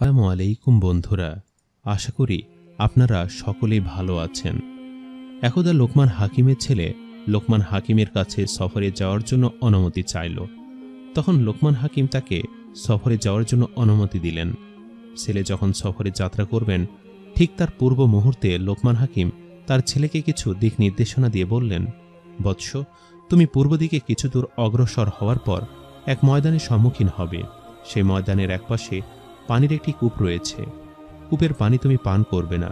আসসালামু আলাইকুম বন্ধুরা, আশা করি আপনারা সকলেই ভালো আছেন। একদা লোকমান হাকিমের ছেলে লোকমান হাকিমের কাছে সফরে যাওয়ার জন্য অনুমতি চাইল। তখন লোকমান হাকিম তাকে সফরে যাওয়ার জন্য অনুমতি দিলেন। ছেলে যখন সফরে যাত্রা করবেন, ঠিক তার পূর্ব মুহূর্তে লোকমান হাকিম তার ছেলেকে কিছু দিক নির্দেশনা দিয়ে বললেন, বৎস, তুমি পূর্ব দিকে কিছু দূর অগ্রসর হওয়ার পর এক ময়দানের সম্মুখীন হবে। সেই ময়দানের একপাশে পানির একটি কূপ রয়েছে। কূপের পানি তুমি পান করবে না।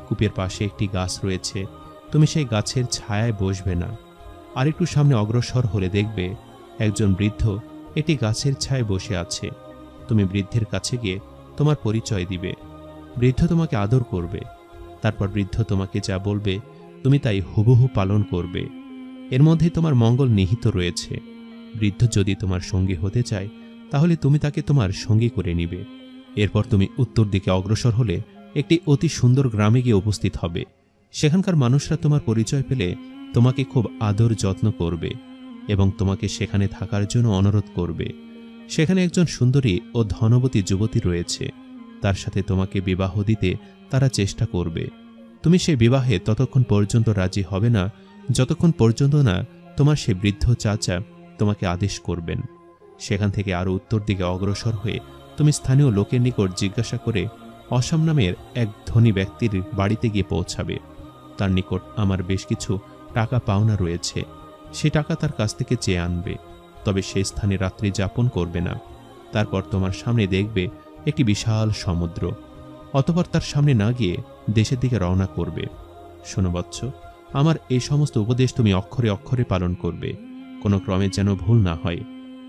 কূপের পাশে একটি গাছ রয়েছে, তুমি সেই গাছের ছায়ায় বসবে না। আরেকটু সামনে অগ্রসর হলে দেখবে একজন বৃদ্ধ একটি গাছের ছায়ায় বসে আছে। তুমি বৃদ্ধের কাছে গিয়ে তোমার পরিচয় দিবে। বৃদ্ধ তোমাকে আদর করবে। তারপর বৃদ্ধ তোমাকে যা বলবে তুমি তাই হুবহু পালন করবে। এর মধ্যে তোমার মঙ্গল নিহিত রয়েছে। বৃদ্ধ যদি তোমার সঙ্গী হতে চায়, তাহলে তুমি তাকে তোমার সঙ্গী করে নিবে। এরপর তুমি উত্তর দিকে অগ্রসর হলে একটি অতি সুন্দর গ্রামে গিয়ে উপস্থিত হবে। সেখানকার মানুষরা তোমার পরিচয় পেলে তোমাকে খুব আদর যত্ন করবে এবং তোমাকে সেখানে থাকার জন্য অনুরোধ করবে। সেখানে একজন সুন্দরী ও ধনবতী যুবতী রয়েছে। তার সাথে তোমাকে বিবাহ দিতে তারা চেষ্টা করবে। তুমি সেই বিবাহে ততক্ষণ পর্যন্ত রাজি হবে না যতক্ষণ পর্যন্ত না তোমার সে বৃদ্ধ চাচা তোমাকে আদেশ করবেন। সেখান থেকে আরও উত্তর দিকে অগ্রসর হয়ে তুমি স্থানীয় লোকের নিকট জিজ্ঞাসা করে অসাম নামের এক ধনী ব্যক্তির বাড়িতে গিয়ে পৌঁছাবে। তার নিকট আমার বেশ কিছু টাকা পাওনা রয়েছে, সে টাকা তার কাছ থেকে চেয়ে আনবে। তবে সেই স্থানে রাত্রি যাপন করবে না। তারপর তোমার সামনে দেখবে একটি বিশাল সমুদ্র। অতঃপর তার সামনে না গিয়ে দেশের দিকে রওনা করবে। শোনো বৎস, আমার এই সমস্ত উপদেশ তুমি অক্ষরে অক্ষরে পালন করবে, কোনো ক্রমে যেন ভুল না হয়।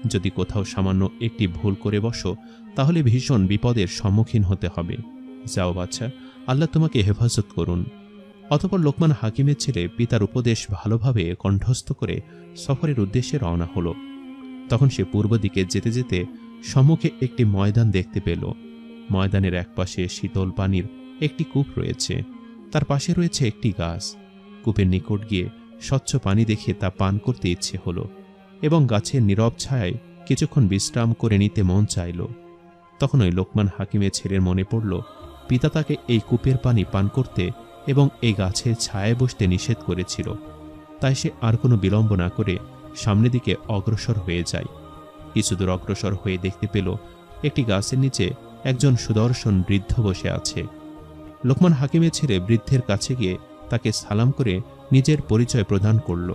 যদি কোথাও সামান্য একটি ভুল করে বসো, তাহলে ভীষণ বিপদের সম্মুখীন হতে হবে। যাও বাচ্চা, আল্লাহ তোমাকে হেফাজত করুন। অতঃপর লোকমান হাকিমের ছেলে পিতার উপদেশ ভালোভাবে কণ্ঠস্থ করে সফরের উদ্দেশ্যে রওনা হল। তখন সে পূর্ব দিকে যেতে যেতে সম্মুখে একটি ময়দান দেখতে পেল। ময়দানের একপাশে শীতল পানির একটি কূপ রয়েছে, তার পাশে রয়েছে একটি গাছ। কূপের নিকট গিয়ে স্বচ্ছ পানি দেখে তা পান করতে ইচ্ছে হল এবং গাছের নীরব ছায়ায় কিছুক্ষণ বিশ্রাম করে নিতে মন চাইল। তখন ওই লোকমান হাকিমের ছেলের মনে পড়ল পিতা তাকে এই কূপের পানি পান করতে এবং এই গাছের ছায়ায় বসতে নিষেধ করেছিল। তাই সে আর কোনো বিলম্ব না করে সামনের দিকে অগ্রসর হয়ে যায়। কিছু দূর অগ্রসর হয়ে দেখতে পেল একটি গাছের নিচে একজন সুদর্শন বৃদ্ধ বসে আছে। লোকমান হাকিমের ছেলে বৃদ্ধের কাছে গিয়ে তাকে সালাম করে নিজের পরিচয় প্রদান করল।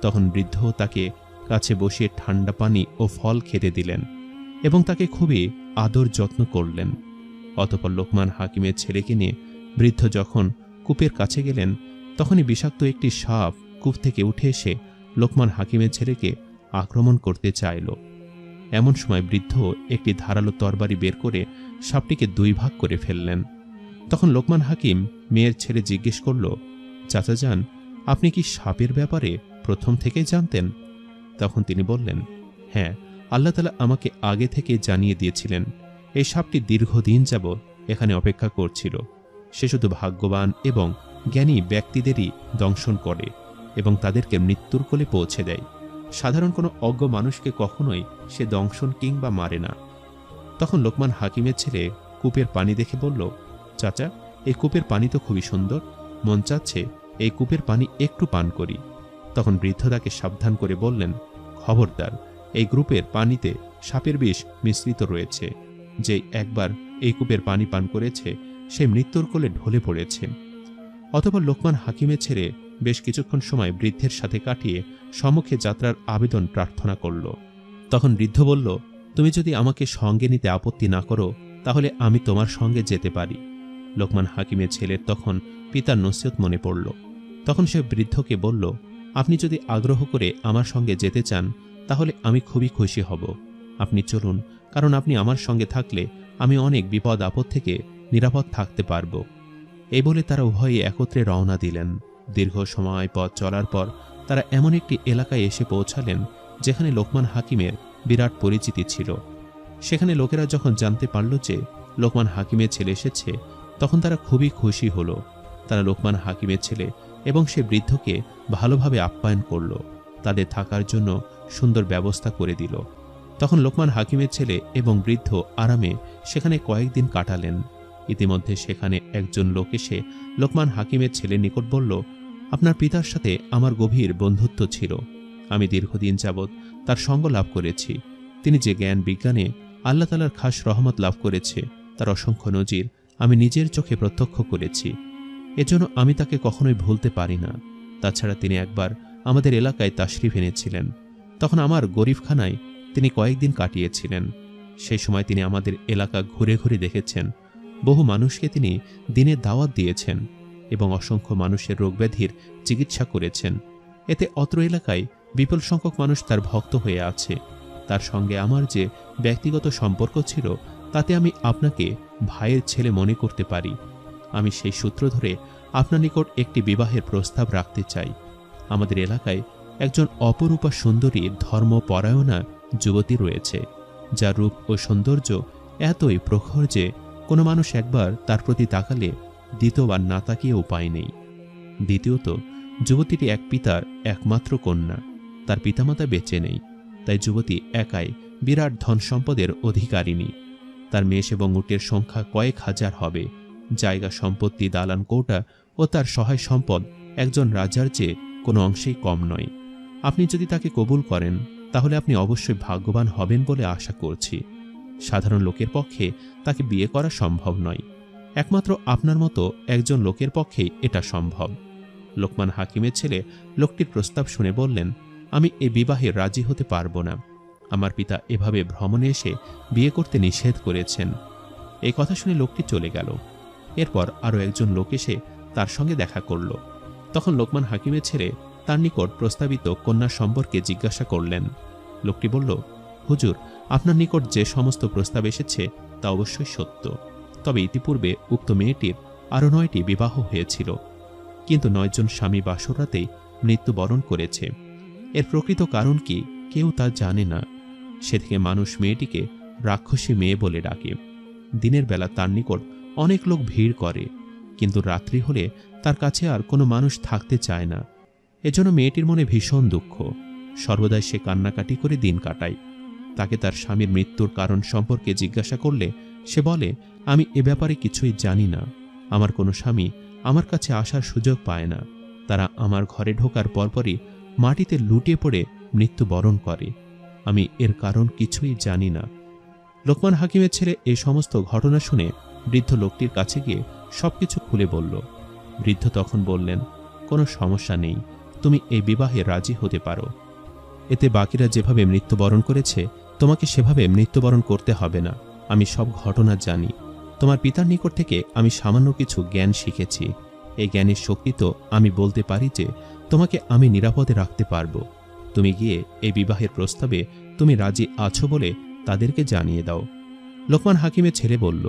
তখন বৃদ্ধ তাকে কাছে বসিয়ে ঠান্ডা পানি ও ফল খেতে দিলেন এবং তাকে খুবই আদর যত্ন করলেন। অতঃপর লোকমান হাকিমের ছেলেকে নিয়ে বৃদ্ধ যখন কূপের কাছে গেলেন, তখনই বিষাক্ত একটি সাপ কূপ থেকে উঠে এসে লোকমান হাকিমের ছেলেকে আক্রমণ করতে চাইল। এমন সময় বৃদ্ধ একটি ধারালো তরবারি বের করে সাপটিকে দুই ভাগ করে ফেললেন। তখন লোকমান হাকিম মেয়ের ছেলে জিজ্ঞেস করল, চাচা যান, আপনি কি সাপের ব্যাপারে প্রথম থেকেই জানতেন? তখন তিনি বললেন, হ্যাঁ, আল্লাহ তাআলা আমাকে আগে থেকে জানিয়ে দিয়েছিলেন এই সাপটি দীর্ঘদিন যাবৎ এখানে অপেক্ষা করছিল। সে শুধু ভাগ্যবান এবং জ্ঞানী ব্যক্তিদেরই দংশন করে এবং তাদেরকে মৃত্যুর কোলে পৌঁছে দেয়। সাধারণ কোনো অজ্ঞ মানুষকে কখনোই সে দংশন কিংবা মারে না। তখন লোকমান হাকিমের ছেলে কূপের পানি দেখে বলল, চাচা, এই কূপের পানি তো খুবই সুন্দর, মন চাচ্ছে এই কূপের পানি একটু পান করি। তখন বৃদ্ধ তাকে সাবধান করে বললেন, খবরদার, এই কূপের পানিতে সাপের বিষ মিশ্রিত রয়েছে। যে একবার এই কূপের পানি পান করেছে সে মৃত্যুর কোলে ঢলে পড়েছে। অতঃপর লোকমান হাকিমের ছেলে বেশ কিছুক্ষণ সময় বৃদ্ধের সাথে কাটিয়ে সম্মুখে যাত্রার আবেদন প্রার্থনা করল। তখন বৃদ্ধ বলল, তুমি যদি আমাকে সঙ্গে নিতে আপত্তি না করো, তাহলে আমি তোমার সঙ্গে যেতে পারি। লোকমান হাকিমের ছেলের তখন পিতার নসিহত মনে পড়ল। তখন সে বৃদ্ধকে বলল, আপনি যদি আগ্রহ করে আমার সঙ্গে যেতে চান, তাহলে আমি খুবই খুশি হব। আপনি চলুন, কারণ আপনি আমার সঙ্গে থাকলে আমি অনেক বিপদ আপদ থেকে নিরাপদ থাকতে পারব। এই বলে তারা উভয়ে একত্রে রওনা দিলেন। দীর্ঘ সময় পথ চলার পর তারা এমন একটি এলাকায় এসে পৌঁছালেন যেখানে লোকমান হাকিমের বিরাট পরিচিতি ছিল। সেখানে লোকেরা যখন জানতে পারল যে লোকমান হাকিমের ছেলে এসেছে, তখন তারা খুবই খুশি হল। তারা লোকমান হাকিমের ছেলে এবং সে বৃদ্ধকে ভালোভাবে আপ্যায়ন করল, তাদের থাকার জন্য সুন্দর ব্যবস্থা করে দিল। তখন লোকমান হাকিমের ছেলে এবং বৃদ্ধ আরামে সেখানে কয়েকদিন কাটালেন। ইতিমধ্যে সেখানে একজন লোক এসে লোকমান হাকিমের ছেলের নিকট বলল, আপনার পিতার সাথে আমার গভীর বন্ধুত্ব ছিল। আমি দীর্ঘদিন যাবৎ তার সঙ্গ লাভ করেছি। তিনি যে জ্ঞান বিজ্ঞানে আল্লাহ তাআলার খাস রহমত লাভ করেছে তার অসংখ্য নজির আমি নিজের চোখে প্রত্যক্ষ করেছি। এজন্য আমি তাকে কখনোই ভুলতে পারি না। তাছাড়া তিনি একবার আমাদের এলাকায় তাশরিফ এনেছিলেন। তখন আমার গরিবখানায় তিনি কয়েকদিন কাটিয়েছিলেন। সেই সময় তিনি আমাদের এলাকা ঘুরে ঘুরে দেখেছেন। বহু মানুষকে তিনি দিনের দাওয়াত দিয়েছেন এবং অসংখ্য মানুষের রোগব্যাধির চিকিৎসা করেছেন। এতে অত্র এলাকায় বিপুল সংখ্যক মানুষ তার ভক্ত হয়ে আছে। তার সঙ্গে আমার যে ব্যক্তিগত সম্পর্ক ছিল তাতে আমি আপনাকে ভাইয়ের ছেলে মনে করতে পারি। আমি সেই সূত্র ধরে আপনার নিকট একটি বিবাহের প্রস্তাব রাখতে চাই। আমাদের এলাকায় একজন অপরূপা সুন্দরী ধর্মপরায়ণা যুবতী রয়েছে, যার রূপ ও সৌন্দর্য এতই প্রখর যে কোনো মানুষ একবার তার প্রতি তাকালে দ্বিতীয়বার না তাকিয়ে উপায় নেই। দ্বিতীয়ত, যুবতীটি এক পিতার একমাত্র কন্যা। তার পিতামাতা বেঁচে নেই, তাই যুবতী একাই বিরাট ধন সম্পদের অধিকারিণী। তার মেষ এবং উটের সংখ্যা কয়েক হাজার হবে। জায়গা সম্পত্তি, দালান কৌটা ও তার সহায় সম্পদ একজন রাজার চেয়ে কোনো অংশেই কম নয়। আপনি যদি তাকে কবুল করেন তাহলে আপনি অবশ্যই ভাগ্যবান হবেন বলে আশা করছি। সাধারণ লোকের পক্ষে তাকে বিয়ে করা সম্ভব নয়। একমাত্র আপনার মতো একজন লোকের পক্ষেই এটা সম্ভব। লোকমান হাকিমের ছেলে লোকটির প্রস্তাব শুনে বললেন, আমি এ বিবাহে রাজি হতে পারব না। আমার পিতা এভাবে ভ্রমণে এসে বিয়ে করতে নিষেধ করেছেন। এই কথা শুনে লোকটি চলে গেল। এরপর আরও একজন লোক এসে তার সঙ্গে দেখা করল। তখন লোকমান হাকিমের ছেলে তার নিকট প্রস্তাবিত কন্যা সম্পর্কে জিজ্ঞাসা করলেন। লোকটি বলল, হুজুর, আপনার নিকট যে সমস্ত প্রস্তাব এসেছে তা অবশ্যই সত্য। তবে ইতিপূর্বে উক্ত মেয়েটির আরও 9টি বিবাহ হয়েছিল, কিন্তু 9 জন স্বামী বাসরাতেই মৃত্যুবরণ করেছে। এর প্রকৃত কারণ কি কেউ তা জানে না। সে থেকে মানুষ মেয়েটিকে রাক্ষসী মেয়ে বলে ডাকে। দিনের বেলা তার নিকট অনেক লোক ভিড় করে, কিন্তু রাত্রি হলে তার কাছে আর কোনো মানুষ থাকতে চায় না। এজন্য মেয়েটির মনে ভীষণ দুঃখ। সর্বদাই সে কান্নাকাটি করে দিন কাটায়। তাকে তার স্বামীর মৃত্যুর কারণ সম্পর্কে জিজ্ঞাসা করলে সে বলে, আমি এ ব্যাপারে কিছুই জানি না। আমার কোনো স্বামী আমার কাছে আসার সুযোগ পায় না। তারা আমার ঘরে ঢোকার পরপরই মাটিতে লুটিয়ে পড়ে মৃত্যুবরণ করে। আমি এর কারণ কিছুই জানি না। লোকমান হাকিমের ছেলে এই সমস্ত ঘটনা শুনে বৃদ্ধ লোকটির কাছে গিয়ে সবকিছু খুলে বলল। বৃদ্ধ তখন বললেন, কোনো সমস্যা নেই, তুমি এই বিবাহে রাজি হতে পারো। এতে বাকিরা যেভাবে মৃত্যুবরণ করেছে তোমাকে সেভাবে মৃত্যুবরণ করতে হবে না। আমি সব ঘটনা জানি। তোমার পিতার নিকট থেকে আমি সামান্য কিছু জ্ঞান শিখেছি। এই জ্ঞানের শক্তি তো আমি বলতে পারি যে তোমাকে আমি নিরাপদে রাখতে পারবো। তুমি গিয়ে এই বিবাহের প্রস্তাবে তুমি রাজি আছো বলে তাদেরকে জানিয়ে দাও। লোকমান হাকিমের ছেলে বলল,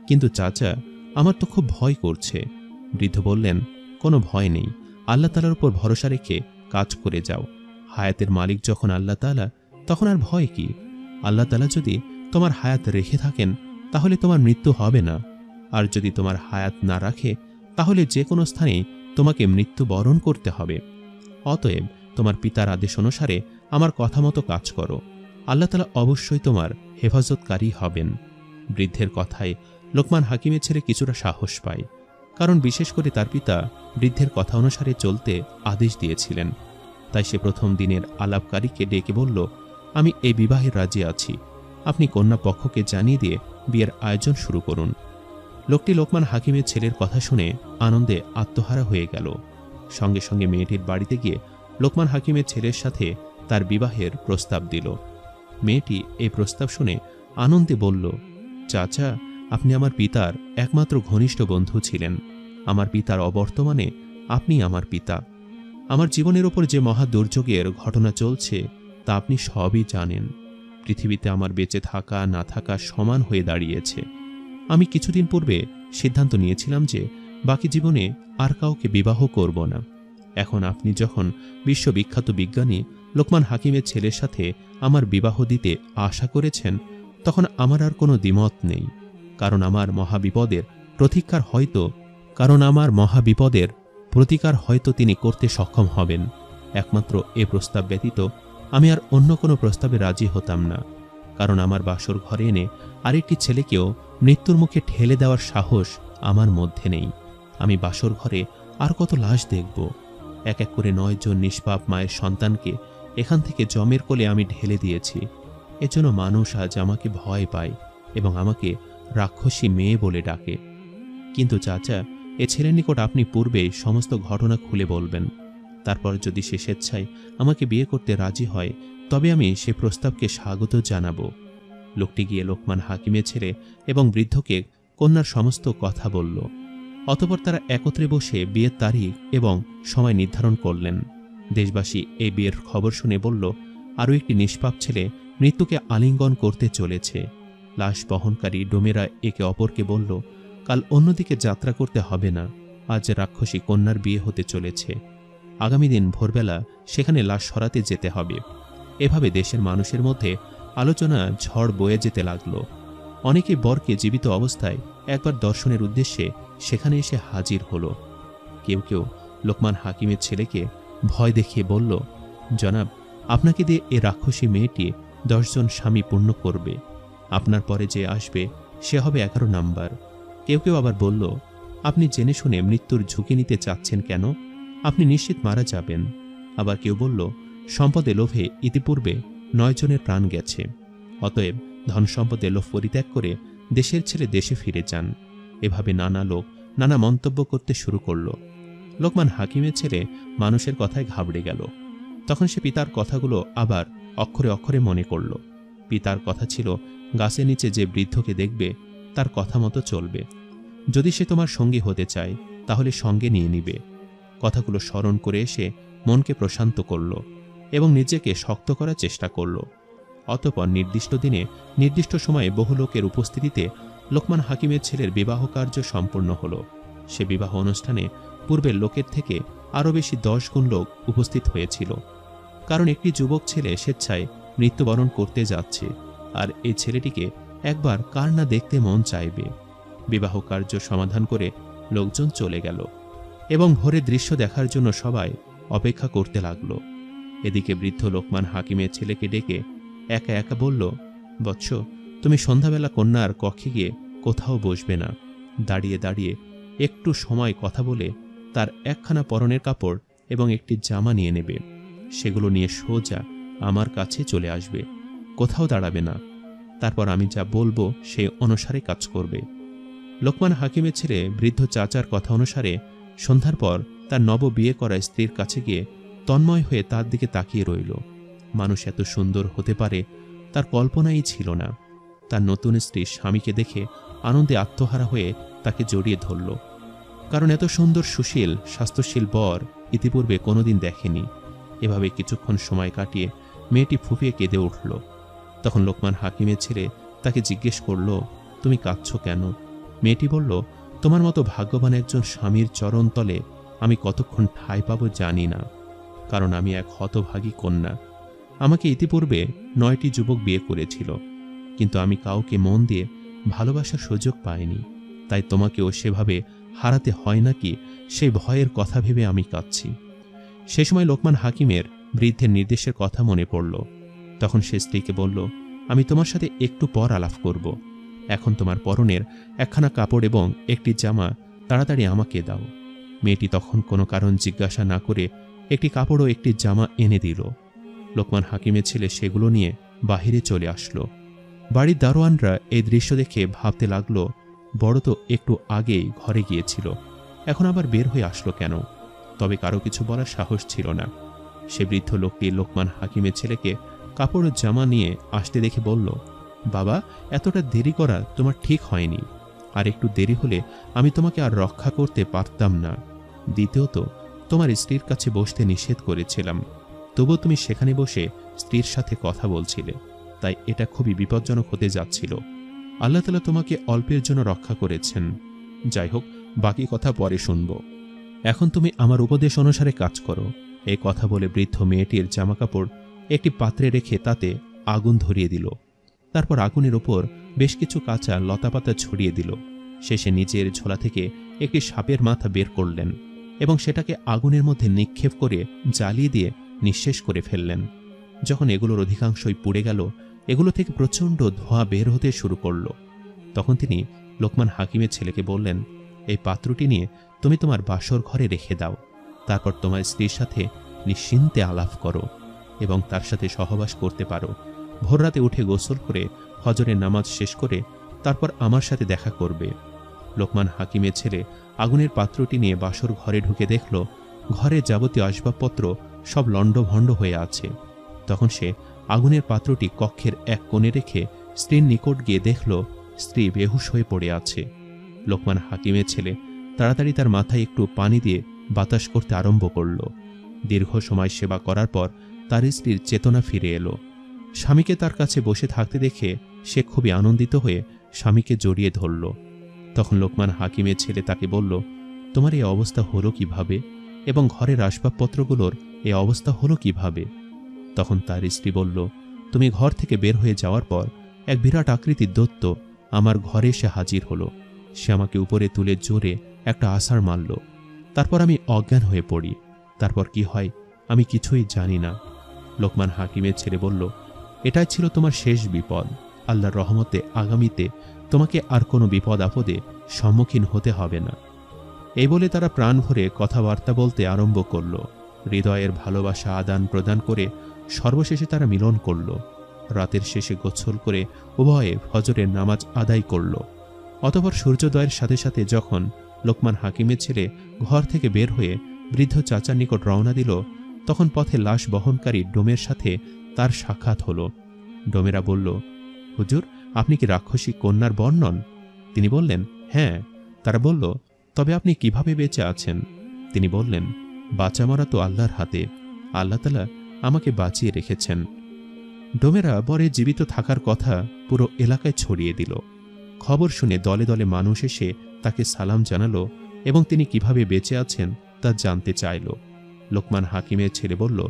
কিন্তু চাচা, আমার তো খুব ভয় করছে। বৃদ্ধ বললেন, কোনো ভয় নেই, আল্লাহ তাআলার উপর ভরসা রেখে কাজ করে যাও। হায়াতের মালিক যখন আল্লাহ তাআলা, তখন আর ভয় কি? আল্লাহ তাআলা যদি তোমার হায়াত রেখে থাকেন তাহলে তোমার মৃত্যু হবে না, আর যদি তোমার হায়াত না রাখে তাহলে যে কোনো স্থানেই তোমাকে মৃত্যুবরণ করতে হবে। অতএব তোমার পিতার আদেশ অনুসারে আমার কথা মতো কাজ করো। আল্লাহ তাআলা অবশ্যই তোমার হেফাজতকারী হবেন। বৃদ্ধের কথায় লোকমান হাকিমের ছেলে কিছুটা সাহস পায়, কারণ বিশেষ করে তার পিতা বৃদ্ধের কথা অনুসারে চলতে আদেশ দিয়েছিলেন। তাই সে প্রথম দিনের আলাপকারীকে ডেকে বলল, আমি এই বিবাহে রাজি আছি। আপনি কন্যা পক্ষকে জানিয়ে দিয়ে বিয়ের আয়োজন শুরু করুন। লোকটি লোকমান হাকিমের ছেলের কথা শুনে আনন্দে আত্মহারা হয়ে গেল। সঙ্গে সঙ্গে মেয়েটির বাড়িতে গিয়ে লোকমান হাকিমের ছেলের সাথে তার বিবাহের প্রস্তাব দিল। মেয়েটি এই প্রস্তাব শুনে আনন্দে বলল, চাচা, আপনি আমার পিতার একমাত্র ঘনিষ্ঠ বন্ধু ছিলেন। আমার পিতার অবর্তমানে আপনি আমার পিতা। আমার জীবনের ওপর যে মহা দুর্যোগের ঘটনা চলছে তা আপনি সবই জানেন। পৃথিবীতে আমার বেঁচে থাকা না থাকা সমান হয়ে দাঁড়িয়েছে। আমি কিছুদিন পূর্বে সিদ্ধান্ত নিয়েছিলাম যে বাকি জীবনে আর কাউকে বিবাহ করব না। এখন আপনি যখন বিশ্ববিখ্যাত বিজ্ঞানী লোকমান হাকিমের ছেলের সাথে আমার বিবাহ দিতে আশা করেছেন, তখন আমার আর কোনো দ্বিমত নেই। কারণ আমার মহাবিপদের প্রতিকার হয়তো তিনি করতে সক্ষম হবেন। একমাত্র এ প্রস্তাব ব্যতীত আমি আর অন্য কোনো প্রস্তাবে রাজি হতাম না। কারণ আমার বাসর ঘরে এনে আরেকটি ছেলেকেও মৃত্যুর মুখে ঠেলে দেওয়ার সাহস আমার মধ্যে নেই। আমি বাসর ঘরে আর কত লাশ দেখব? এক এক করে 9 জন নিষ্পাপ মায়ের সন্তানকে এখান থেকে জমের কোলে আমি ঢেলে দিয়েছি। এজন্য মানুষ আজ আমাকে ভয় পায় এবং আমাকে রাক্ষসী মেয়ে বলে ডাকে। কিন্তু চাচা, এ ছেলের নিকট আপনি পূর্বেই সমস্ত ঘটনা খুলে বলবেন। তারপর যদি সে স্বেচ্ছায় আমাকে বিয়ে করতে রাজি হয়, তবে আমি সে প্রস্তাবকে স্বাগত জানাব। লোকটি গিয়ে লোকমান হাকিমের ছেলে এবং বৃদ্ধকে কন্যার সমস্ত কথা বলল। অতঃপর তারা একত্রে বসে বিয়ের তারিখ এবং সময় নির্ধারণ করলেন। দেশবাসী এই বিয়ের খবর শুনে বলল, আরও একটি নিষ্পাপ ছেলে মৃত্যুকে আলিঙ্গন করতে চলেছে। লাশ বহনকারী ডোমেরা একে অপরকে বলল, কাল অন্যদিকে যাত্রা করতে হবে না, আজ রাক্ষসী কন্যার বিয়ে হতে চলেছে। আগামী দিন ভোরবেলা সেখানে লাশ সরাতে যেতে হবে। এভাবে দেশের মানুষের মধ্যে আলোচনা ঝড় বয়ে যেতে লাগল। অনেকে বরকে জীবিত অবস্থায় একবার দর্শনের উদ্দেশ্যে সেখানে এসে হাজির হল। কেউ কেউ লোকমান হাকিমের ছেলেকে ভয় দেখিয়ে বলল, জনাব, আপনাকে দিয়ে এ রাক্ষসী মেয়েটি 10 জন স্বামী পূর্ণ করবে। আপনার পরে যে আসবে সে হবে 11 নাম্বার। কেউ কেউ আবার বলল, আপনি জেনে শুনে মৃত্যুর ঝুঁকি নিতে চাচ্ছেন কেন? আপনি নিশ্চিত মারা যাবেন। আবার কেউ বলল, সম্পদে লোভে ইতিপূর্বে 9 জনের প্রাণ গেছে, অতএব ধন সম্পদে লোভ পরিত্যাগ করে দেশের ছেড়ে দেশে ফিরে যান। এভাবে নানা লোক নানা মন্তব্য করতে শুরু করল। লোকমান হাকিমের ছেলে মানুষের কথায় ঘাবড়ে গেল। তখন সে পিতার কথাগুলো আবার অক্ষরে অক্ষরে মনে করল। পিতার কথা ছিল, গাছের নিচে যে বৃদ্ধকে দেখবে তার কথা মতো চলবে। যদি সে তোমার সঙ্গী হতে চায় তাহলে সঙ্গে নিয়ে নিবে। কথাগুলো স্মরণ করে এসে মনকে প্রশান্ত করল এবং নিজেকে শক্ত করার চেষ্টা করল। অতঃপর নির্দিষ্ট দিনে নির্দিষ্ট সময়ে বহু লোকের উপস্থিতিতে লোকমান হাকিমের ছেলের বিবাহ কার্য সম্পূর্ণ হল। সে বিবাহ অনুষ্ঠানে পূর্বের লোকের থেকে আরও বেশি 10 গুণ লোক উপস্থিত হয়েছিল। কারণ একটি যুবক ছেলে স্বেচ্ছায় মৃত্যুবরণ করতে যাচ্ছে, আর এই ছেলেটিকে একবার কার না দেখতে মন চাইবে। বিবাহ কার্য সমাধান করে লোকজন চলে গেল এবং ভোরে দৃশ্য দেখার জন্য সবাই অপেক্ষা করতে লাগল। এদিকে বৃদ্ধ লোকমান হাকিমের ছেলেকে ডেকে একা একা বলল, বৎস, তুমি সন্ধ্যাবেলা কন্যার কক্ষে গিয়ে কোথাও বসবে না। দাঁড়িয়ে দাঁড়িয়ে একটু সময় কথা বলে তার একখানা পরনের কাপড় এবং একটি জামা নিয়ে নেবে। সেগুলো নিয়ে সোজা আমার কাছে চলে আসবে, কোথাও দাঁড়াবে না। তারপর আমি যা বলবো সেই অনুসারে কাজ করবে। লোকমান হাকিমের ছেলে বৃদ্ধ চাচার কথা অনুসারে সন্ধ্যার পর তার নব বিয়ে করা স্ত্রীর কাছে গিয়ে তন্ময় হয়ে তার দিকে তাকিয়ে রইল। মানুষ এত সুন্দর হতে পারে তার কল্পনাই ছিল না। তার নতুন স্ত্রী স্বামীকে দেখে আনন্দে আত্মহারা হয়ে তাকে জড়িয়ে ধরল, কারণ এত সুন্দর সুশীল স্বাস্থ্যশীল বর ইতিপূর্বে কোনোদিন দেখেনি। এভাবে কিছুক্ষণ সময় কাটিয়ে মেয়েটি ফুঁপিয়ে কেঁদে উঠল। তখন লোকমান হাকিমের ছেলে তাকে জিজ্ঞেস করল, তুমি কাঁদছ কেন? মেয়েটি বলল, তোমার মতো ভাগ্যবান একজন স্বামীর চরণ তলে আমি কতক্ষণ ঠাঁই পাব জানি না, কারণ আমি এক হতভাগী কন্যা। আমাকে ইতিপূর্বে 9টি যুবক বিয়ে করেছিল, কিন্তু আমি কাউকে মন দিয়ে ভালোবাসার সুযোগ পাইনি। তাই তোমাকেও সেভাবে হারাতে হয় নাকি সেই ভয়ের কথা ভেবে আমি কাঁদছি। সে সময় লোকমান হাকিমের বৃদ্ধের নির্দেশের কথা মনে পড়ল। তখন সে স্ত্রীকে বলল, আমি তোমার সাথে একটু পর আলাপ করব। এখন তোমার পরনের একখানা কাপড় এবং একটি জামা তাড়াতাড়ি আমাকে দাও। মেয়েটি তখন কোনো কারণ জিজ্ঞাসা না করে একটি কাপড় ও একটি জামা এনে দিল। লোকমান হাকিমের ছেলে সেগুলো নিয়ে বাহিরে চলে আসলো। বাড়ির দারোয়ানরা এই দৃশ্য দেখে ভাবতে লাগলো, বড় তো একটু আগেই ঘরে গিয়েছিল, এখন আবার বের হয়ে আসলো কেন? তবে কারো কিছু বলার সাহস ছিল না। সে বৃদ্ধ লোকটি লোকমান হাকিমের ছেলেকে কাপড় ও জামা নিয়ে আসতে দেখে বলল, বাবা, এতটা দেরি করা তোমার ঠিক হয়নি। আর একটু দেরি হলে আমি তোমাকে আর রক্ষা করতে পারতাম না। দ্বিতীয়ত, তোমার স্ত্রীর কাছে বসতে নিষেধ করেছিলাম, তবুও তুমি সেখানে বসে স্ত্রীর সাথে কথা বলছিলে, তাই এটা খুবই বিপজ্জনক হতে যাচ্ছিল। আল্লাহ তাআলা তোমাকে অল্পের জন্য রক্ষা করেছেন। যাই হোক, বাকি কথা পরে শুনব। এখন তুমি আমার উপদেশ অনুসারে কাজ করো। এই কথা বলে বৃদ্ধ মেয়েটির জামাকাপড় একটি পাত্রে রেখে তাতে আগুন ধরিয়ে দিল। তারপর আগুনের ওপর বেশ কিছু কাঁচা লতাপাতা ছড়িয়ে দিল। শেষে নিজের ঝোলা থেকে একটি সাপের মাথা বের করলেন এবং সেটাকে আগুনের মধ্যে নিক্ষেপ করে জ্বালিয়ে দিয়ে নিঃশেষ করে ফেললেন। যখন এগুলোর অধিকাংশই পুড়ে গেল, এগুলো থেকে প্রচণ্ড ধোঁয়া বের হতে শুরু করল। তখন তিনি লোকমান হাকিমের ছেলেকে বললেন, এই পাত্রটি নিয়ে তুমি তোমার বাসর ঘরে রেখে দাও। তারপর তোমার স্ত্রীর সাথে নিশ্চিন্তে আলাপ করো এবং তার সাথে সহবাস করতে পারো। ভোররাতে উঠে গোসল করে ফজরের নামাজ শেষ করে তারপর আমার সাথে দেখা করবে। লোকমান হাকিমের ছেলে আগুনের পাত্রটি নিয়ে বাসর ঘরে ঢুকে দেখল ঘরের যাবতীয় আসবাবপত্র সব লণ্ডভণ্ড হয়ে আছে। তখন সে আগুনের পাত্রটি কক্ষের এক কোণে রেখে স্ত্রীর নিকট গিয়ে দেখল স্ত্রী বেহুশ হয়ে পড়ে আছে। লোকমান হাকিমের ছেলে তাড়াতাড়ি তার মাথায় একটু পানি দিয়ে বাতাস করতে আরম্ভ করল। দীর্ঘ সময় সেবা করার পর তার স্ত্রীর চেতনা ফিরে এলো। স্বামীকে তার কাছে বসে থাকতে দেখে সে খুবই আনন্দিত হয়ে স্বামীকে জড়িয়ে ধরল। তখন লোকমান হাকিমের ছেলে তাকে বলল, তোমার এই অবস্থা হলো কিভাবে এবং ঘরের আসবাবপত্রগুলোর এই অবস্থা হলো কিভাবে? তখন তার স্ত্রী বলল, তুমি ঘর থেকে বের হয়ে যাওয়ার পর এক বিরাট আকৃতির দৈত্য আমার ঘরে এসে হাজির হলো। সে আমাকে উপরে তুলে জোরে একটা আছাড় মারল। তারপর আমি অজ্ঞান হয়ে পড়ি। তারপর কি হয় আমি কিছুই জানি না। লোকমান হাকিমের ছেলে বলল, এটাই ছিল তোমার শেষ বিপদ। আল্লাহর রহমতে আগামীতে তোমাকে আর কোনো বিপদ আপদে সম্মুখীন হতে হবে না। এই বলে তারা প্রাণ ভরে কথাবার্তা বলতে আরম্ভ করল। হৃদয়ের ভালোবাসা আদান প্রদান করে সর্বশেষে তারা মিলন করল। রাতের শেষে গোসল করে উভয়ে ফজরের নামাজ আদায় করল। অতঃপর সূর্যোদয়ের সাথে সাথে যখন লোকমান হাকিমের ছেলে ঘর থেকে বের হয়ে বৃদ্ধ চাচার নিকট রওনা দিল, তখন পথে লাশ বহনকারী ডোমের সাথে তার সাক্ষাৎ হল। ডোমেরা বলল, হুজুর, আপনি কি রাক্ষসী কন্যার বর নন? তিনি বললেন, হ্যাঁ। তারা বলল, তবে আপনি কিভাবে বেঁচে আছেন? তিনি বললেন, বাঁচা মরা তো আল্লাহর হাতে। আল্লাহ তাআলা আমাকে বাঁচিয়ে রেখেছেন। ডোমেরা বরে জীবিত থাকার কথা পুরো এলাকায় ছড়িয়ে দিল। খবর শুনে দলে দলে মানুষ এসে তাকে সালাম জানালো এবং তিনি কিভাবে বেঁচে আছেন তা জানতে চাইল। লোকমান হাকিমের ছেলে বলল,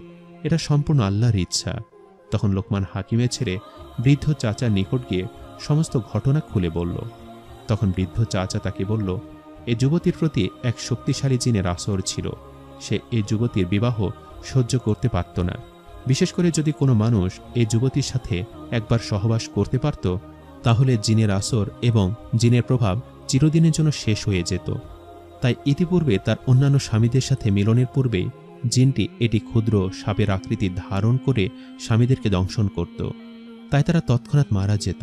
এটা সম্পূর্ণ আল্লাহর ইচ্ছা। তখন লোকমান হাকিমের ছেলে বৃদ্ধ চাচার নিকট গিয়ে সমস্ত ঘটনা খুলে বলল। তখন বৃদ্ধ চাচা তাকে বলল, এই যুবতীর প্রতি এক শক্তিশালী জিনের আসর ছিল। সে এই যুবতীর বিবাহ সহ্য করতে পারত না। বিশেষ করে যদি কোনো মানুষ এই যুবতীর সাথে একবার সহবাস করতে পারত, তাহলে জিনের আসর এবং জিনের প্রভাব চিরদিনের জন্য শেষ হয়ে যেত। তাই ইতিপূর্বে তার অন্যান্য স্বামীদের সাথে মিলনের পূর্বেই জিনটি এটি ক্ষুদ্র সাপের আকৃতি ধারণ করে স্বামীদেরকে দংশন করত। তাই তারা তৎক্ষণাৎ মারা যেত।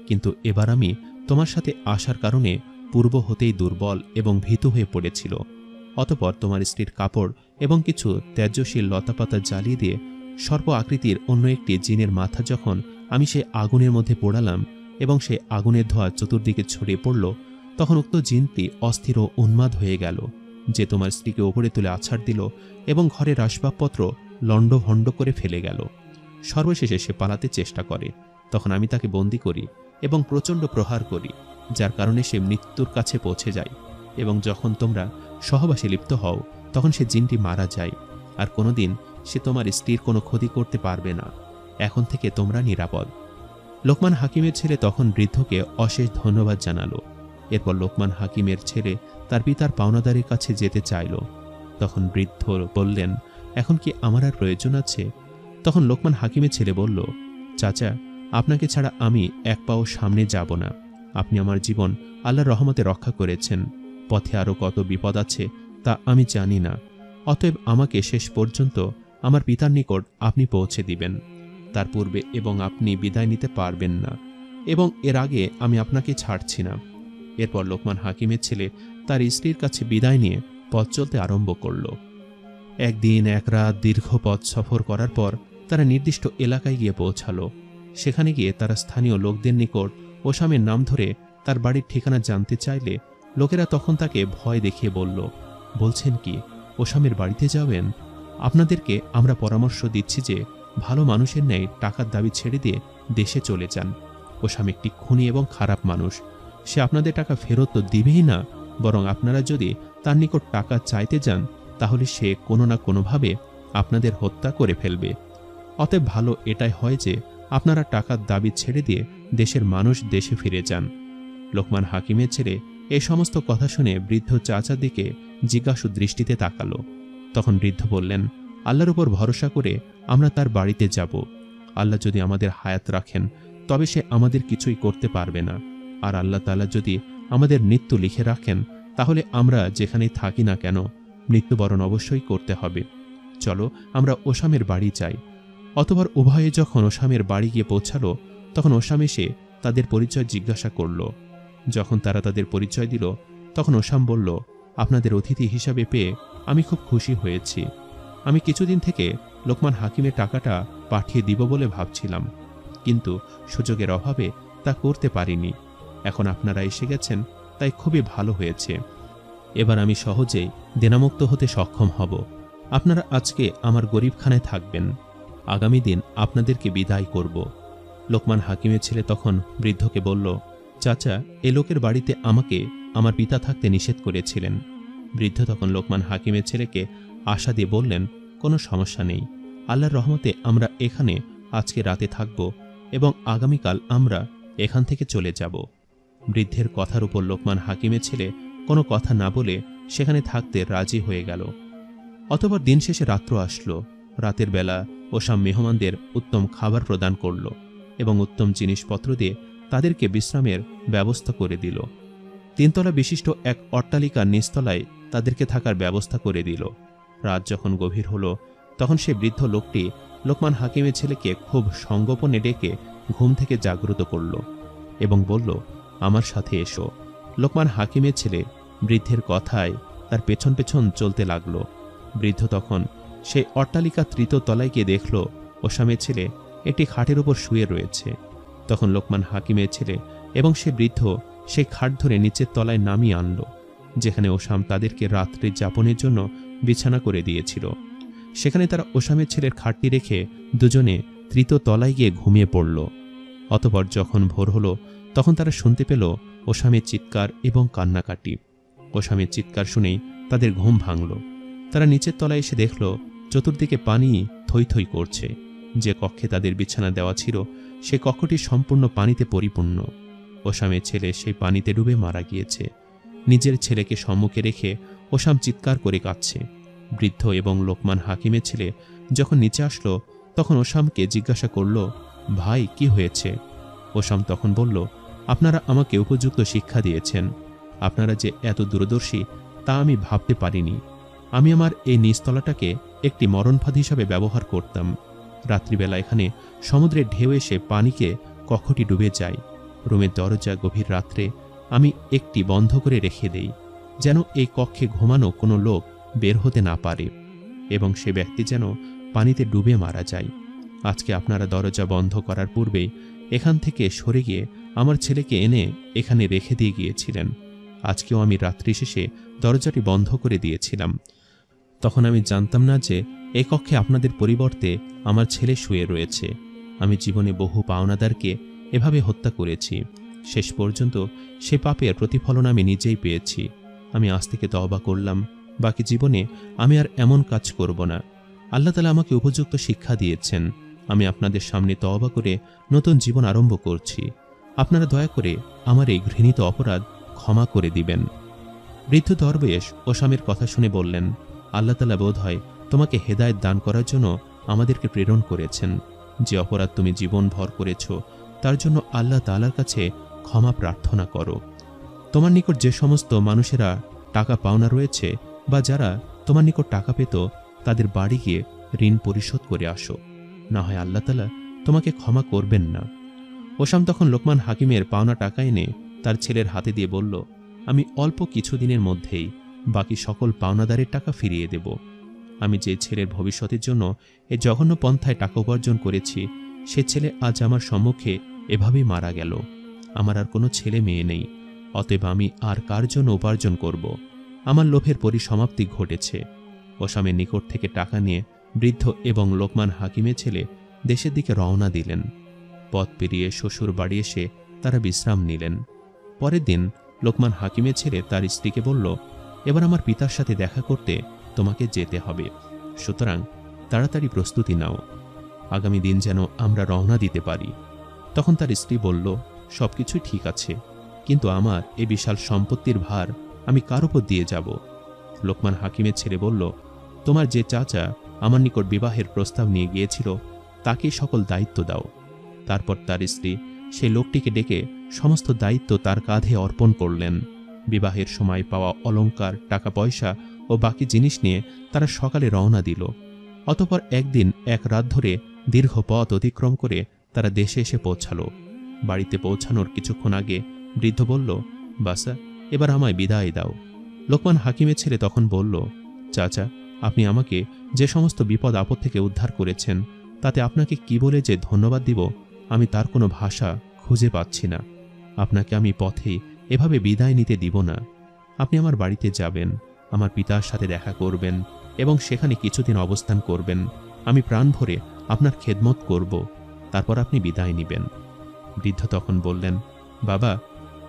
কিন্তু এবার আমি তোমার সাথে আসার কারণে পূর্ব হতেই দুর্বল এবং ভীত হয়ে পড়েছিল। অতঃপর তোমার স্ত্রীর কাপড় এবং কিছু ত্যাজ্যশীল লতাপাতা জ্বালিয়ে দিয়ে সর্প আকৃতির অন্য একটি জিনের মাথা যখন আমি সেই আগুনের মধ্যে পোড়ালাম এবং সেই আগুনের ধোঁয়া চতুর্দিকে ছড়িয়ে পড়ল, তখন উক্ত জিনটি অস্থির ও উন্মাদ হয়ে গেল, যে তোমার স্ত্রীকে ওপরে তুলে আছাড় দিল এবং ঘরের আসবাবপত্র লণ্ডভণ্ড করে ফেলে গেল। সর্বশেষে সে পালাতে চেষ্টা করে। তখন আমি তাকে বন্দী করি এবং প্রচণ্ড প্রহার করি, যার কারণে সে মৃত্যুর কাছে পৌঁছে যায়। এবং যখন তোমরা সহবাসে লিপ্ত হও, তখন সে জিনটি মারা যায়। আর কোনোদিন সে তোমার স্ত্রীর কোনো ক্ষতি করতে পারবে না। এখন থেকে তোমরা নিরাপদ। লোকমান হাকিমের ছেলে তখন বৃদ্ধকে অশেষ ধন্যবাদ জানালো। এরপর লোকমান হাকিমের ছেলে তার পিতার পাওনাদারের কাছে যেতে চাইল। তখন বৃদ্ধ বললেন, এখন কি আমার আর প্রয়োজন আছে? তখন লোকমান হাকিমের ছেলে বলল, চাচা, আপনাকে ছাড়া আমি এক পাও সামনে যাব না। আপনি আমার জীবন আল্লাহর রহমতে রক্ষা করেছেন। পথে আরও কত বিপদ আছে তা আমি জানি না। অতএব আমাকে শেষ পর্যন্ত আমার পিতার নিকট আপনি পৌঁছে দিবেন। তার পূর্বে এবং আপনি বিদায় নিতে পারবেন না, এবং এর আগে আমি আপনাকে ছাড়ছি না। এরপর লোকমান হাকিমের ছেলে তার স্ত্রীর কাছে বিদায় নিয়ে পথ চলতে আরম্ভ করল। একদিন এক রাত দীর্ঘ পথ সফর করার পর তারা নির্দিষ্ট এলাকায় গিয়ে পৌঁছালো। সেখানে গিয়ে তারা স্থানীয় লোকদের নিকট ওসামের নাম ধরে তার বাড়ির ঠিকানা জানতে চাইলে লোকেরা তখন তাকে ভয় দেখিয়ে বলল, বলছেন কি ওসামের বাড়িতে যাবেন? আপনাদেরকে আমরা পরামর্শ দিচ্ছি যে ভালো মানুষের ন্যায় টাকার দাবি ছেড়ে দিয়ে দেশে চলে যান। ওসাম একটি খুনি এবং খারাপ মানুষ। সে আপনাদের টাকা ফেরত তো দিবেই না, বরং আপনারা যদি তার নিকট টাকা চাইতে যান তাহলে সে কোনো না কোনোভাবে আপনাদের হত্যা করে ফেলবে। অতএব ভালো এটাই হয় যে আপনারা টাকার দাবি ছেড়ে দিয়ে দেশের মানুষ দেশে ফিরে যান। লোকমান হাকিমের ছেলে এই সমস্ত কথা শুনে বৃদ্ধ চাচার দিকে জিজ্ঞাসু দৃষ্টিতে তাকালো। তখন বৃদ্ধ বললেন, আল্লাহর উপর ভরসা করে আমরা তার বাড়িতে যাব। আল্লাহ যদি আমাদের হায়াত রাখেন তবে সে আমাদের কিছুই করতে পারবে না, আর আল্লাহ তাআলা যদি আমাদের মৃত্যু লিখে রাখেন তাহলে আমরা যেখানেই থাকি না কেন মৃত্যুবরণ অবশ্যই করতে হবে। চলো আমরা ওসামের বাড়ি যাই। অতঃপর উভয়ে যখন ওসামের বাড়ি গিয়ে পৌঁছালো তখন ওসাম এসে তাদের পরিচয় জিজ্ঞাসা করল। যখন তারা তাদের পরিচয় দিল তখন ওসাম বলল, আপনাদের অতিথি হিসাবে পেয়ে আমি খুব খুশি হয়েছি। আমি কিছুদিন থেকে লোকমান হাকিমের টাকাটা পাঠিয়ে দিব বলে ভাবছিলাম, কিন্তু সুযোগের অভাবে তা করতে পারিনি। এখন আপনারা এসে গেছেন, তাই খুবই ভালো হয়েছে। এবার আমি সহজেই দেনামুক্ত হতে সক্ষম হব। আপনারা আজকে আমার গরিবখানায় থাকবেন, আগামী দিন আপনাদেরকে বিদায় করব। লোকমান হাকিমের ছেলে তখন বৃদ্ধকে বলল, চাচা, এ লোকের বাড়িতে আমাকে আমার পিতা থাকতে নিষেধ করেছিলেন। বৃদ্ধ তখন লোকমান হাকিমের ছেলেকে আশা দিয়ে বললেন, কোনো সমস্যা নেই, আল্লাহর রহমতে আমরা এখানে আজকে রাতে থাকব এবং আগামীকাল আমরা এখান থেকে চলে যাব। বৃদ্ধের কথার উপর লোকমান হাকিমের ছেলে কোনো কথা না বলে সেখানে থাকতে রাজি হয়ে গেল। অতঃপর দিন শেষে রাত্র আসলো। রাতের বেলা ওসাম মেহমানদের উত্তম খাবার প্রদান করল এবং উত্তম জিনিসপত্র দিয়ে তাদেরকে বিশ্রামের ব্যবস্থা করে দিল। 3 তলা বিশিষ্ট এক অট্টালিকার নিচতলায় তাদেরকে থাকার ব্যবস্থা করে দিল। রাত যখন গভীর হল তখন সে বৃদ্ধ লোকটি লোকমান হাকিমের ছেলেকে খুব সংগোপনে ডেকে ঘুম থেকে জাগ্রত করল এবং বলল, আমার সাথে এসো। লোকমান হাকিমের ছেলে বৃদ্ধের কথায় তার পেছন পেছন চলতে লাগল। বৃদ্ধ তখন সেই অট্টালিকা 3 তলায় গিয়ে দেখল ওসামের ছেলে একটি খাটের উপর শুয়ে রয়েছে। তখন লোকমান হাকিমের ছেলে এবং সে বৃদ্ধ সেই খাট ধরে নিচের তলায় নামিয়ে আনল, যেখানে ওসাম তাদেরকে রাত্রি যাপনের জন্য বিছানা করে দিয়েছিল। সেখানে তারা ওসামের ছেলের খাটটি রেখে দুজনে 3 তলায় গিয়ে ঘুমিয়ে পড়ল। অতঃপর যখন ভোর হল তখন তারা শুনতে পেল ওসামের চিৎকার এবং কান্নাকাটি। ওসামের চিৎকার শুনেই তাদের ঘুম ভাঙল। তারা নিচের তলায় এসে দেখল চতুর্দিকে পানি থই থই করছে। যে কক্ষে তাদের বিছানা দেওয়া ছিল সে কক্ষটি সম্পূর্ণ পানিতে পরিপূর্ণ। ওসামের ছেলে সেই পানিতে ডুবে মারা গিয়েছে। নিজের ছেলেকে সম্মুখে রেখে ওসাম চিৎকার করে কাঁদছে। বৃদ্ধ এবং লোকমান হাকিমের ছেলে যখন নিচে আসলো তখন ওসামকে জিজ্ঞাসা করল, ভাই, কি হয়েছে? ওসাম তখন বলল, আপনারা আমাকে উপযুক্ত শিক্ষা দিয়েছেন। আপনারা যে এত দূরদর্শী তা আমি ভাবতে পারিনি। আমি আমার এই নিচতলাটাকে একটি মরণফাঁদ হিসাবে ব্যবহার করতাম। রাত্রিবেলা এখানে সমুদ্রের ঢেউ এসে পানিকে কক্ষটি ডুবে যায়। রুমের দরজা গভীর রাত্রে আমি একটি বন্ধ করে রেখে দেই, যেন এই কক্ষে ঘুমানো কোনো লোক বের হতে না পারে এবং সে ব্যক্তি যেন পানিতে ডুবে মারা যায়। আজকে আপনারা দরজা বন্ধ করার পূর্বেই এখান থেকে সরে গিয়ে আমার ছেলেকে এনে এখানে রেখে দিয়ে গিয়েছিলেন। আজকেও আমি রাত্রি শেষে দরজাটি বন্ধ করে দিয়েছিলাম। তখন আমি জানতাম না যে এই কক্ষে আপনাদের পরিবর্তে আমার ছেলে শুয়ে রয়েছে। আমি জীবনে বহু পাওনাদারকে এভাবে হত্যা করেছি। শেষ পর্যন্ত সে পাপের প্রতিফলন আমি নিজেই পেয়েছি। আমি আজ থেকে তওবা করলাম, বাকি জীবনে আমি আর এমন কাজ করব না। আল্লাহ তাআলা আমাকে উপযুক্ত শিক্ষা দিয়েছেন। আমি আপনাদের সামনে তওবা করে নতুন জীবন আরম্ভ করছি। আপনারা দয়া করে আমার এই ঘৃণিত অপরাধ ক্ষমা করে দিবেন। বৃদ্ধ দরবেশ ওসামের কথা শুনে বললেন, আল্লাহ তাআলা বোধহয় তোমাকে হেদায়েত দান করার জন্য আমাদেরকে প্রেরণ করেছেন। যে অপরাধ তুমি জীবনভর করেছ তার জন্য আল্লাহ তাআলার কাছে ক্ষমা প্রার্থনা করো। তোমার নিকট যে সমস্ত মানুষেরা টাকা পাওনা রয়েছে বা যারা তোমার নিকট টাকা পেত তাদের বাড়ি গিয়ে ঋণ পরিশোধ করে আসো, না হয় আল্লাহ তাআলা তোমাকে ক্ষমা করবেন না। ওসাম তখন লোকমান হাকিমের পাওনা টাকা এনে তার ছেলের হাতে দিয়ে বলল, আমি অল্প কিছুদিনের মধ্যেই বাকি সকল পাওনাদারের টাকা ফিরিয়ে দেব। আমি যে ছেলের ভবিষ্যতের জন্য এই জঘন্য পন্থায় টাকা উপার্জন করেছি সে ছেলে আজ আমার সম্মুখে এভাবেই মারা গেল। আমার আর কোনো ছেলে মেয়ে নেই, অতএব আমি আর কার জন্য উপার্জন করব? আমার লোভের পরিসমাপ্তি ঘটেছে। ওসামের নিকট থেকে টাকা নিয়ে বৃদ্ধ এবং লোকমান হাকিমের ছেলে দেশের দিকে রওনা দিলেন। পথ পেরিয়ে শ্বশুর বাড়ি এসে তারা বিশ্রাম নিলেন। পরের দিন লোকমান হাকিমের ছেলে তার স্ত্রীকে বলল, এবার আমার পিতার সাথে দেখা করতে তোমাকে যেতে হবে, সুতরাং তাড়াতাড়ি প্রস্তুতি নাও, আগামী দিন যেন আমরা রওনা দিতে পারি। তখন তার স্ত্রী বলল, সবকিছুই ঠিক আছে, কিন্তু আমার এই বিশাল সম্পত্তির ভার আমি কার উপর দিয়ে যাব? লোকমান হাকিমের ছেলে বলল, তোমার যে চাচা আমার নিকট বিবাহের প্রস্তাব নিয়ে গিয়েছিল তাকেই সকল দায়িত্ব দাও। তারপর তার স্ত্রী সেই লোকটিকে ডেকে সমস্ত দায়িত্ব তার কাঁধে অর্পণ করলেন। বিবাহের সময় পাওয়া অলংকার, টাকা পয়সা ও বাকি জিনিস নিয়ে তারা সকালে রওনা দিল। অতঃপর একদিন এক রাত ধরে দীর্ঘ পথ অতিক্রম করে তারা দেশে এসে পৌঁছাল। বাড়িতে পৌঁছানোর কিছুক্ষণ আগে বৃদ্ধ বলল, বাসা, এবার আমায় বিদায় দাও। লোকমান হাকিমের ছেলে তখন বলল, চাচা, আপনি আমাকে যে সমস্ত বিপদ আপদ থেকে উদ্ধার করেছেন, তাতে আপনাকে কি বলে যে ধন্যবাদ দিব আমি তার কোনো ভাষা খুঁজে পাচ্ছি না। আপনাকে আমি পথে এভাবে বিদায় নিতে দিব না। আপনি আমার বাড়িতে যাবেন, আমার পিতার সাথে দেখা করবেন এবং সেখানে কিছুদিন অবস্থান করবেন। আমি প্রাণ ভরে আপনার খেদমত করব, তারপর আপনি বিদায় নেবেন। বৃদ্ধ তখন বললেন, বাবা,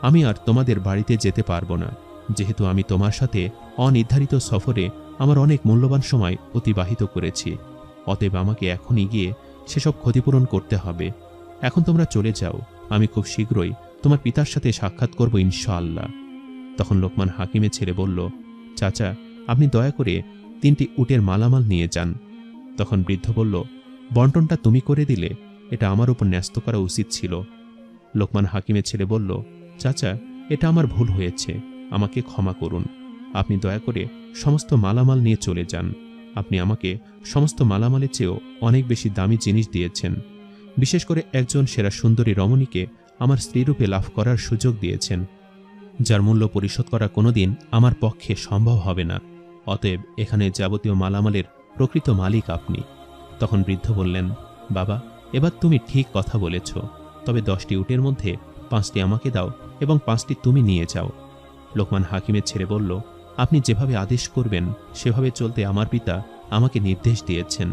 আমি আর তোমাদের বাড়িতে যেতে পারবো না, যেহেতু আমি তোমার সাথে অনির্ধারিত সফরে আমার অনেক মূল্যবান সময় অতিবাহিত করেছি। অতএব আমাকে এখনই গিয়ে সেসব ক্ষতিপূরণ করতে হবে। এখন তোমরা চলে যাও, আমি খুব শীঘ্রই তোমার পিতার সাথে সাক্ষাৎ করব ইনশাআল্লাহ। তখন লোকমান হাকিমের ছেলে বলল, চাচা, আপনি দয়া করে 3টি উটের মালামাল নিয়ে যান। তখন বৃদ্ধ বলল, বন্টনটা তুমি করে দিলে, এটা আমার উপর ন্যস্ত করা উচিত ছিল। লোকমান হাকিমের ছেলে বলল, চাচা, এটা আমার ভুল হয়েছে, আমাকে ক্ষমা করুন। আপনি দয়া করে সমস্ত মালামাল নিয়ে চলে যান। আপনি আমাকে সমস্ত মালামালের চেয়েও অনেক বেশি দামি জিনিস দিয়েছেন। বিশেষ করে একজন সেরা সুন্দরী রমণীকে আমার স্ত্রীরূপে লাভ করার সুযোগ দিয়েছেন, যার মূল্য পরিশোধ করা কোনোদিন আমার পক্ষে সম্ভব হবে না। অতএব এখানে যাবতীয় মালামালের প্রকৃত মালিক আপনি। তখন বৃদ্ধ বললেন, বাবা, এবার তুমি ঠিক কথা বলেছ, তবে 10টি উটের মধ্যে 5টি আমাকে দাও এবং 5টি তুমি নিয়ে যাও। লোকমান হাকিমের ছেলে বলল, আপনি যেভাবে আদেশ করবেন সেভাবে চলতে আমার পিতা আমাকে নির্দেশ দিয়েছেন।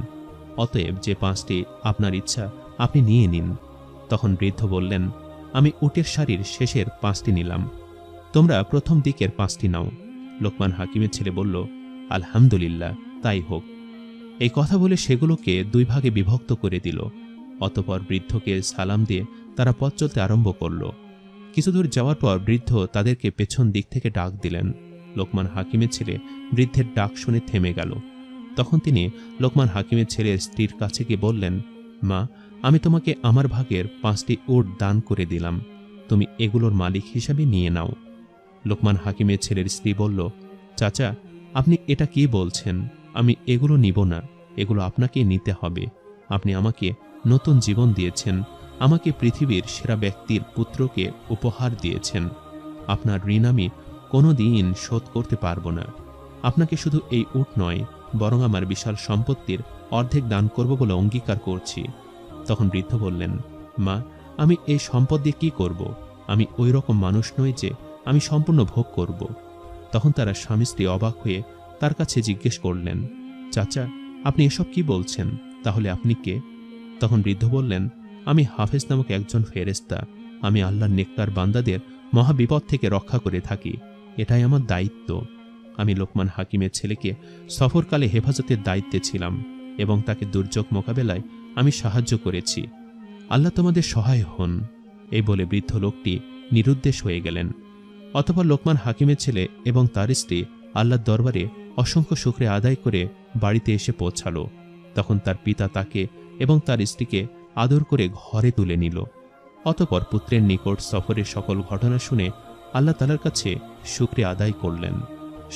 অতএব যে 5টি আপনার ইচ্ছা আপনি নিয়ে নিন। তখন বৃদ্ধ বললেন, আমি উটের সারির শেষের 5টি নিলাম, তোমরা প্রথম দিকের 5টি নাও। লোকমান হাকিমের ছেলে বলল, আলহামদুলিল্লাহ, তাই হোক। এই কথা বলে সেগুলোকে 2 ভাগে বিভক্ত করে দিল। অতঃপর বৃদ্ধকে সালাম দিয়ে তারা পথ চলতে আরম্ভ করল। কিছুদূর যাওয়ার পর বৃদ্ধ তাদেরকে পেছন দিক থেকে ডাক দিলেন। লোকমান হাকিমের ছেলে বৃদ্ধের ডাক শুনে থেমে গেল। তখন তিনি লোকমান হাকিমের ছেলের স্ত্রীর কাছে গিয়ে বললেন, মা, আমি তোমাকে আমার ভাগের 5টি উট দান করে দিলাম, তুমি এগুলোর মালিক হিসাবে নিয়ে নাও। লোকমান হাকিমের ছেলের স্ত্রী বলল, চাচা, আপনি এটা কি বলছেন? আমি এগুলো নিব না, এগুলো আপনাকে নিতে হবে। আপনি আমাকে নতুন জীবন দিয়েছেন, আমাকে পৃথিবীর সেরা ব্যক্তির পুত্রকে উপহার দিয়েছেন। আপনার ঋণ আমি কোনো দিন শোধ করতে পারব না। আপনাকে শুধু এই উট নয়, বরং আমার বিশাল সম্পত্তির অর্ধেক দান করব বলে অঙ্গীকার করছি। তখন বৃদ্ধ বললেন, মা, আমি এই সম্পদ দিয়ে কী করব? আমি ওই রকম মানুষ নই যে আমি সম্পূর্ণ ভোগ করব। তখন তারা স্বামী স্ত্রী অবাক হয়ে তার কাছে জিজ্ঞেস করলেন, চাচা, আপনি এসব কি বলছেন? তাহলে আপনি কে? তখন বৃদ্ধ বললেন, আমি হাফেজ নামক একজন ফেরেশতা। আমি আল্লাহর নেককার বান্দাদের মহাবিপদ থেকে রক্ষা করে থাকি, এটাই আমার দায়িত্ব। আমি লোকমান হাকিমের ছেলেকে সফরকালে হেফাজতের দায়িত্বে ছিলাম এবং তাকে দুর্যোগ মোকাবেলায় আমি সাহায্য করেছি। আল্লাহ তোমাদের সহায় হন। এই বলে বৃদ্ধ লোকটি নিরুদ্দেশ হয়ে গেলেন। অতঃপর লোকমান হাকিমের ছেলে এবং তার স্ত্রী আল্লাহর দরবারে অসংখ্য শুকরিয়া আদায় করে বাড়িতে এসে পৌঁছাল। তখন তার পিতা তাকে এবং তার স্ত্রীকে আদর করে ঘরে তুলে নিল। অতঃপর পুত্রের নিকট সফরের সকল ঘটনা শুনে আল্লাহ তাআলার কাছে শুকরিয়া আদায় করলেন।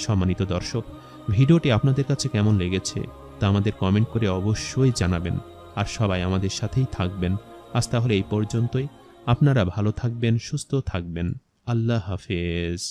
সম্মানিত দর্শক, ভিডিওটি আপনাদের কাছে কেমন লেগেছে তা আমাদের কমেন্ট করে অবশ্যই জানাবেন। আর সবাই আমাদের সাথেই থাকবেন। আজ তাহলে এই পর্যন্তই। আপনারা ভালো থাকবেন, সুস্থ থাকবেন। আল্লাহ হাফেজ।